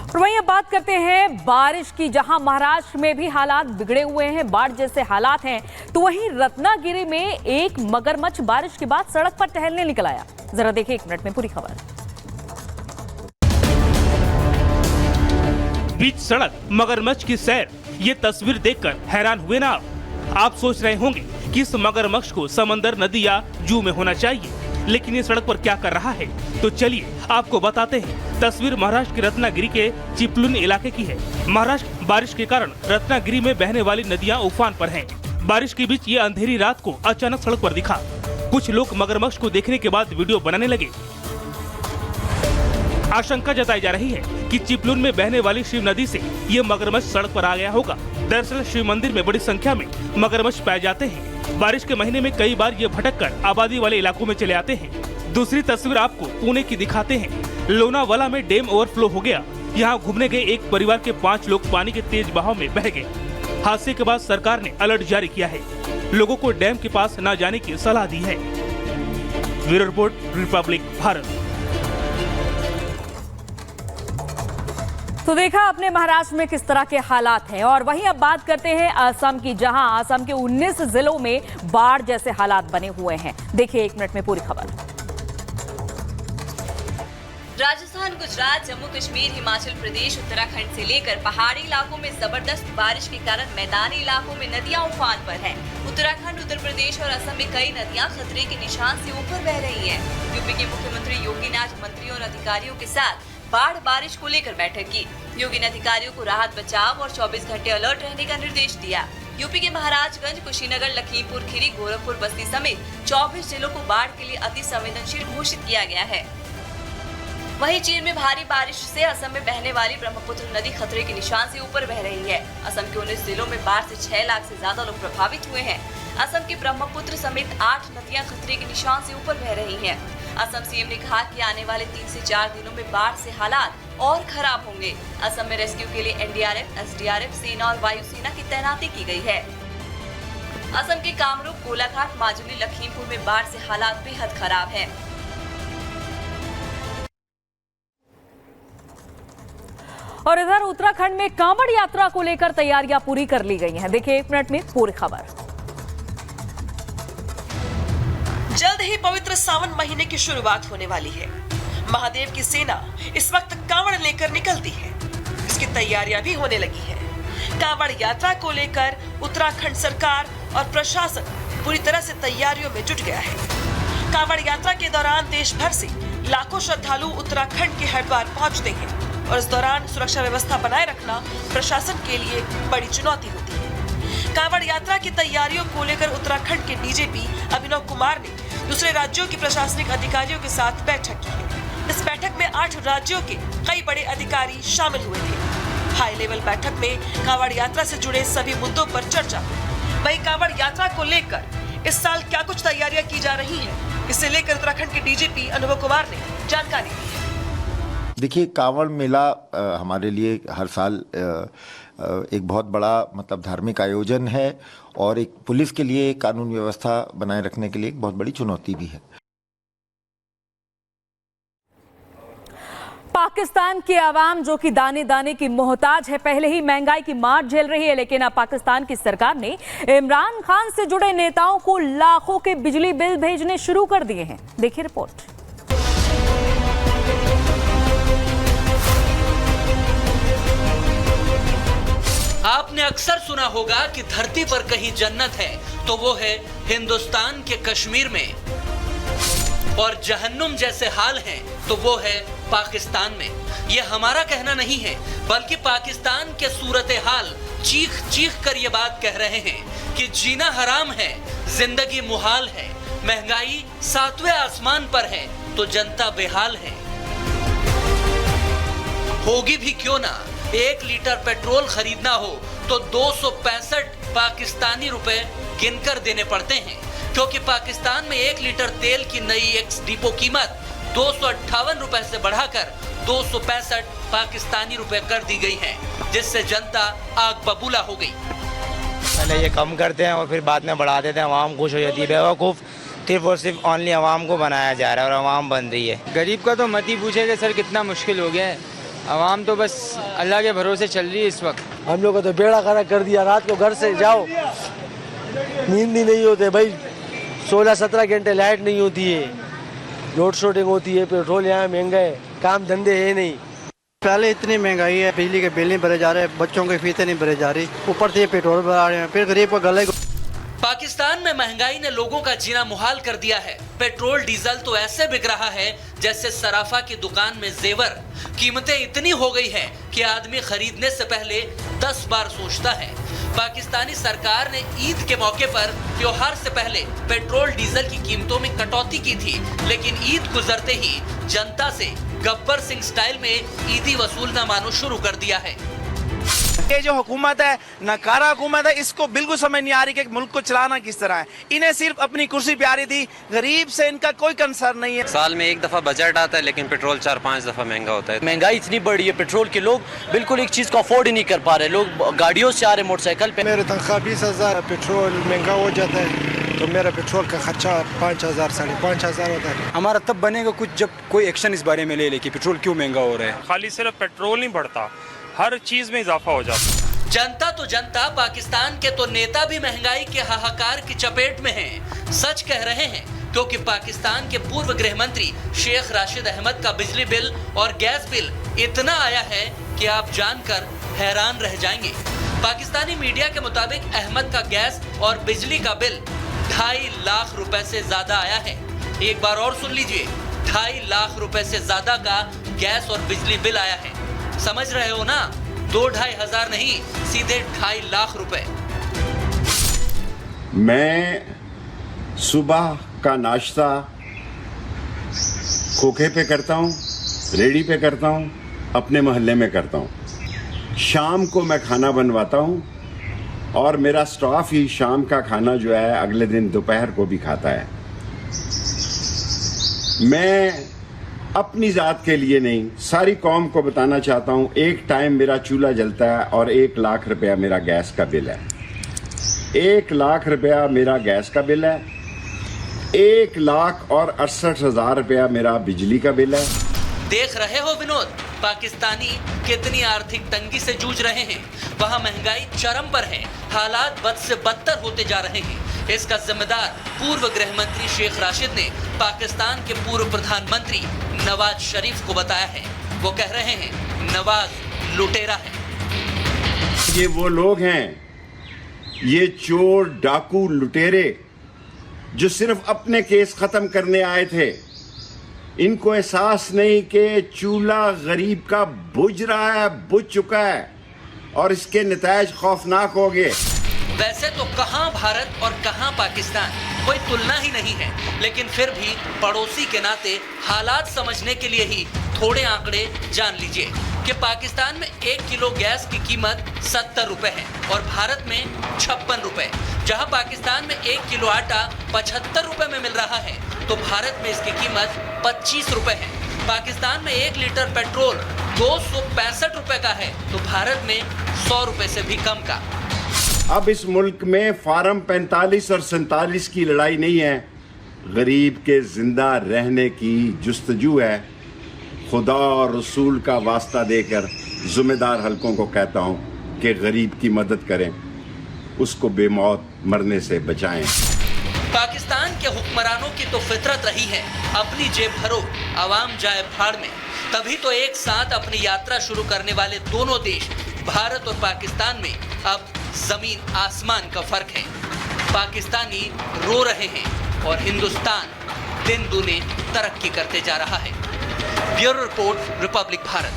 और वहीं अब बात करते हैं बारिश की, जहां महाराष्ट्र में भी हालात बिगड़े हुए हैं, बाढ़ जैसे हालात हैं। तो वहीं रत्नागिरी में एक मगरमच्छ बारिश के बाद सड़क पर टहलने निकल आया। जरा देखिए 1 मिनट में पूरी खबर। बीच सड़क मगरमच्छ की सैर, ये तस्वीर देखकर हैरान हुए ना आप सोच रहे होंगे कि इस मगरमच्छ को समंदर, नदी या जू में होना चाहिए, लेकिन ये सड़क पर क्या कर रहा है, तो चलिए आपको बताते हैं। तस्वीर महाराष्ट्र के रत्नागिरी के चिपलुन इलाके की है। महाराष्ट्र बारिश के कारण रत्नागिरी में बहने वाली नदियां उफान पर हैं। बारिश के बीच ये अंधेरी रात को अचानक सड़क पर दिखा। कुछ लोग मगरमच्छ को देखने के बाद वीडियो बनाने लगे। आशंका जताई जा रही है कि चिपलुन में बहने वाली शिव नदी से ये मगरमच्छ सड़क पर आ गया होगा। दरअसल शिव मंदिर में बड़ी संख्या में मगरमच्छ पाए जाते हैं। बारिश के महीने में कई बार ये भटककर आबादी वाले इलाकों में चले आते हैं। दूसरी तस्वीर आपको पुणे की दिखाते हैं। लोनावाला में डैम ओवरफ्लो हो गया। यहाँ घूमने गए एक परिवार के 5 लोग पानी के तेज बहाव में बह गए। हादसे के बाद सरकार ने अलर्ट जारी किया है। लोगों को डैम के पास न जाने की सलाह दी है। Bureau report, Republic Bharat. तो देखा आपने महाराष्ट्र में किस तरह के हालात हैं। और वहीं अब बात करते हैं असम की, जहां असम के 19 जिलों में बाढ़ जैसे हालात बने हुए हैं। देखिए 1 मिनट में पूरी खबर। राजस्थान, गुजरात, जम्मू कश्मीर, हिमाचल प्रदेश, उत्तराखंड से लेकर पहाड़ी इलाकों में जबरदस्त बारिश के कारण मैदानी इलाकों में नदियां उफान पर हैं। उत्तराखंड, उत्तर प्रदेश और असम में कई नदियां खतरे के निशान से ऊपर बह रही हैं। यूपी के मुख्यमंत्री योगी ने आज मंत्रियों और अधिकारियों के साथ बाढ़ बारिश को लेकर बैठक की। योगी ने अधिकारियों को राहत बचाव और 24 घंटे अलर्ट रहने का निर्देश दिया। यूपी के महाराजगंज, कुशीनगर, लखीमपुर खीरी, गोरखपुर, बस्ती समेत 24 जिलों को बाढ़ के लिए अति संवेदनशील घोषित किया गया है। वहीं चीन में भारी बारिश से असम में बहने वाली ब्रह्मपुत्र नदी खतरे के निशान से ऊपर बह रही है। असम के 19 जिलों में बाढ़ से 6 लाख से ज्यादा लोग प्रभावित हुए हैं। असम की ब्रह्मपुत्र समेत 8 नदियां खतरे के निशान से ऊपर बह रही हैं। असम सीएम ने कहा कि आने वाले 3 से 4 दिनों में बाढ़ से हालात और खराब होंगे। असम में रेस्क्यू के लिए एनडीआरएफ, एसडीआरएफ, सेना और वायुसेना की तैनाती की गई है। असम के कामरूप, कोलाघाट, माजुली, लखीमपुर में बाढ़ से हालात बेहद खराब हैं। और इधर उत्तराखंड में कांवड़ यात्रा को लेकर तैयारियां पूरी कर ली गई हैं। देखिए 1 मिनट में पूरी खबर। जल्द ही पवित्र सावन महीने की शुरुआत होने वाली है। महादेव की सेना इस वक्त कांवड़ लेकर निकलती है। इसकी तैयारियां भी होने लगी है। कांवड़ यात्रा को लेकर उत्तराखंड सरकार और प्रशासन पूरी तरह से तैयारियों में जुट गया है। कांवड़ यात्रा के दौरान देश भर से लाखों श्रद्धालु उत्तराखंड के हरिद्वार पहुंचते हैं और इस दौरान सुरक्षा व्यवस्था बनाए रखना प्रशासन के लिए बड़ी चुनौती होती है। कांवड़ यात्रा की तैयारियों को लेकर उत्तराखंड के डीजीपी अभिनव कुमार ने दूसरे राज्यों के प्रशासनिक अधिकारियों के साथ बैठक की है। इस बैठक में 8 राज्यों के कई बड़े अधिकारी शामिल हुए थे। हाई लेवल बैठक में कांवड़ यात्रा से जुड़े सभी मुद्दों पर चर्चा हुई। वहीं कांवड़ यात्रा को लेकर इस साल क्या कुछ तैयारियां की जा रही हैं, इसे लेकर उत्तराखंड के डीजीपी अनुभव कुमार ने जानकारी दी है। देखिए, कांवड़ मेला हमारे लिए हर साल एक बहुत बड़ा धार्मिक आयोजन है और एक पुलिस के लिए कानून व्यवस्था बनाए रखने के लिए एक बहुत बड़ी चुनौती भी है। पाकिस्तान की आवाम जो कि दाने दाने की मोहताज है, पहले ही महंगाई की मार झेल रही है, लेकिन अब पाकिस्तान की सरकार ने इमरान खान से जुड़े नेताओं को लाखों के बिजली बिल भेजने शुरू कर दिए हैं। देखिए रिपोर्ट। आपने अक्सर सुना होगा कि धरती पर कहीं जन्नत है तो वो है हिंदुस्तान के कश्मीर में, और जहन्नुम जैसे हाल हैं तो वो है पाकिस्तान में। ये हमारा कहना नहीं है, बल्कि पाकिस्तान के सूरत हाल चीख चीख कर ये बात कह रहे हैं कि जीना हराम है, जिंदगी मुहाल है, महंगाई 7वें आसमान पर है तो जनता बेहाल है। होगी भी क्यों ना, 1 लीटर पेट्रोल खरीदना हो तो 265 पाकिस्तानी रुपए गिनकर देने पड़ते हैं, क्योंकि पाकिस्तान में 1 लीटर तेल की नई एक्स डिपो कीमत 258 रुपए से बढ़ाकर 265 पाकिस्तानी रुपए कर दी गई है, जिससे जनता आग बबूला हो गई। पहले ये कम करते हैं और फिर बाद में बढ़ा देते हैं, आवाम खुश हो जाती है। बेवकूफ़ सिर्फ और सिर्फ ओनली आवाम को बनाया जा रहा है और आवाम बन रही है। गरीब का तो मत ही पूछे कि सर कितना मुश्किल हो गया है। आवाम तो बस अल्लाह के भरोसे चल रही है इस वक्त। हम लोग को तो बेड़ा खड़ा कर दिया, रात को घर से जाओ नींद ही नहीं होते भाई, 16-17 घंटे लाइट नहीं होती है, लोड शेडिंग होती है, पेट्रोल यहाँ महंगा है, काम धंधे है नहीं। पहले इतनी महंगाई है, बिजली के बिल नहीं भरे जा रहे, बच्चों की फीसें नहीं भरे जा रही, ऊपर से ये पेट्रोल बढ़ा रहे हैं, फिर गरीब को गले। पाकिस्तान में महंगाई ने लोगों का जीना मुहाल कर दिया है। पेट्रोल डीजल तो ऐसे बिक रहा है जैसे सराफा की दुकान में जेवर। कीमतें इतनी हो गई है कि आदमी खरीदने से पहले 10 बार सोचता है। पाकिस्तानी सरकार ने ईद के मौके पर त्योहार से पहले पेट्रोल डीजल की कीमतों में कटौती की थी, लेकिन ईद गुजरते ही जनता से गब्बर सिंह स्टाइल में ईदी वसूलना मानो शुरू कर दिया है। ये जो हुकूमत है, नकारा हुकूमत है, इसको बिल्कुल समझ नहीं आ रही कि मुल्क को चलाना किस तरह है। इन्हें सिर्फ अपनी कुर्सी प्यारी थी, गरीब से इनका कोई कंसर्न नहीं है। साल में एक दफा बजट आता है लेकिन पेट्रोल 4-5 दफा महंगा होता है। महंगाई इतनी बढ़ी है पेट्रोल के, लोग बिल्कुल एक चीज को अफोर्ड ही नहीं कर पा रहे, लोग गाड़ियों से आ रहे, मोटरसाइकिल पे। मेरी तनख्वाह 20,000, पेट्रोल महंगा हो जाता है तो मेरा पेट्रोल का खर्चा 5,000 5,500 होता है। हमारा तब बनेगा कुछ जब कोई एक्शन इस बारे में ले ले कि पेट्रोल क्यों महंगा हो रहा है। खाली सिर्फ पेट्रोल नहीं बढ़ता, हर चीज में इजाफा हो जाता है। जनता तो जनता, पाकिस्तान के तो नेता भी महंगाई के हाहाकार की चपेट में हैं। सच कह रहे हैं, क्योंकि पाकिस्तान के पूर्व गृह मंत्री शेख राशिद अहमद का बिजली बिल और गैस बिल इतना आया है कि आप जानकर हैरान रह जाएंगे। पाकिस्तानी मीडिया के मुताबिक अहमद का गैस और बिजली का बिल 2.5 लाख रुपए से ज्यादा आया है। एक बार और सुन लीजिए, 2.5 लाख रुपए से ज्यादा का गैस और बिजली बिल आया है। समझ रहे हो ना, 2-2.5 हजार नहीं, सीधे 2.5 लाख रुपए। मैं सुबह का नाश्ता खोखे पे करता हूँ, रेडी पे करता हूँ, अपने मोहल्ले में करता हूँ। शाम को मैं खाना बनवाता हूँ और मेरा स्टाफ ही शाम का खाना जो है अगले दिन दोपहर को भी खाता है। मैं अपनी जात के लिए नहीं, सारी कौम को बताना चाहता हूँ, एक टाइम मेरा चूल्हा जलता है और 1 लाख रुपया मेरा गैस का बिल है। 1 लाख रुपया मेरा गैस का बिल है, 1,68,000 रुपया मेरा बिजली का बिल है। देख रहे हो विनोद, पाकिस्तानी कितनी आर्थिक तंगी से जूझ रहे हैं। वहाँ महंगाई चरम पर है, हालात बद से बदतर होते जा रहे हैं। इसका जिम्मेदार पूर्व गृह मंत्री शेख राशिद ने पाकिस्तान के पूर्व प्रधानमंत्री नवाज शरीफ को बताया है। वो कह रहे हैं नवाज लुटेरा है। ये वो लोग हैं, ये चोर डाकू लुटेरे जो सिर्फ अपने केस खत्म करने आए थे। इनको एहसास नहीं कि चूल्हा गरीब का बुझ रहा है, बुझ चुका है और इसके नतायज खौफनाक होंगे। वैसे तो कहां भारत और कहां पाकिस्तान, कोई तुलना ही नहीं है, लेकिन फिर भी पड़ोसी के नाते हालात समझने के लिए ही थोड़े आंकड़े जान लीजिए कि पाकिस्तान में 1 किलो गैस की कीमत 70 रुपए है और भारत में 56 रुपए। जहां पाकिस्तान में 1 किलो आटा 75 रुपए में मिल रहा है तो भारत में इसकी कीमत 25 रुपए है। पाकिस्तान में 1 लीटर पेट्रोल 265 रुपए का है तो भारत में 100 रुपए से भी कम का। अब इस मुल्क में फार्म 45 और 47 की लड़ाई नहीं है, गरीब के जिंदा रहने की जुस्तजू है। खुदा और रसूल का वास्ता देकर जिम्मेदार हलकों को कहता हूँ कि गरीब की मदद करें, उसको बेमौत मरने से बचाएं। पाकिस्तान के हुक्मरानों की तो फितरत रही है अपनी जेब भरो, आवाम जाए भाड़ में। तभी तो एक साथ अपनी यात्रा शुरू करने वाले दोनों देश भारत और पाकिस्तान में अब जमीन आसमान का फर्क है। पाकिस्तानी रो रहे हैं और हिंदुस्तान दिन दुने तरक्की करते जा रहा है। Bureau report, Republic Bharat.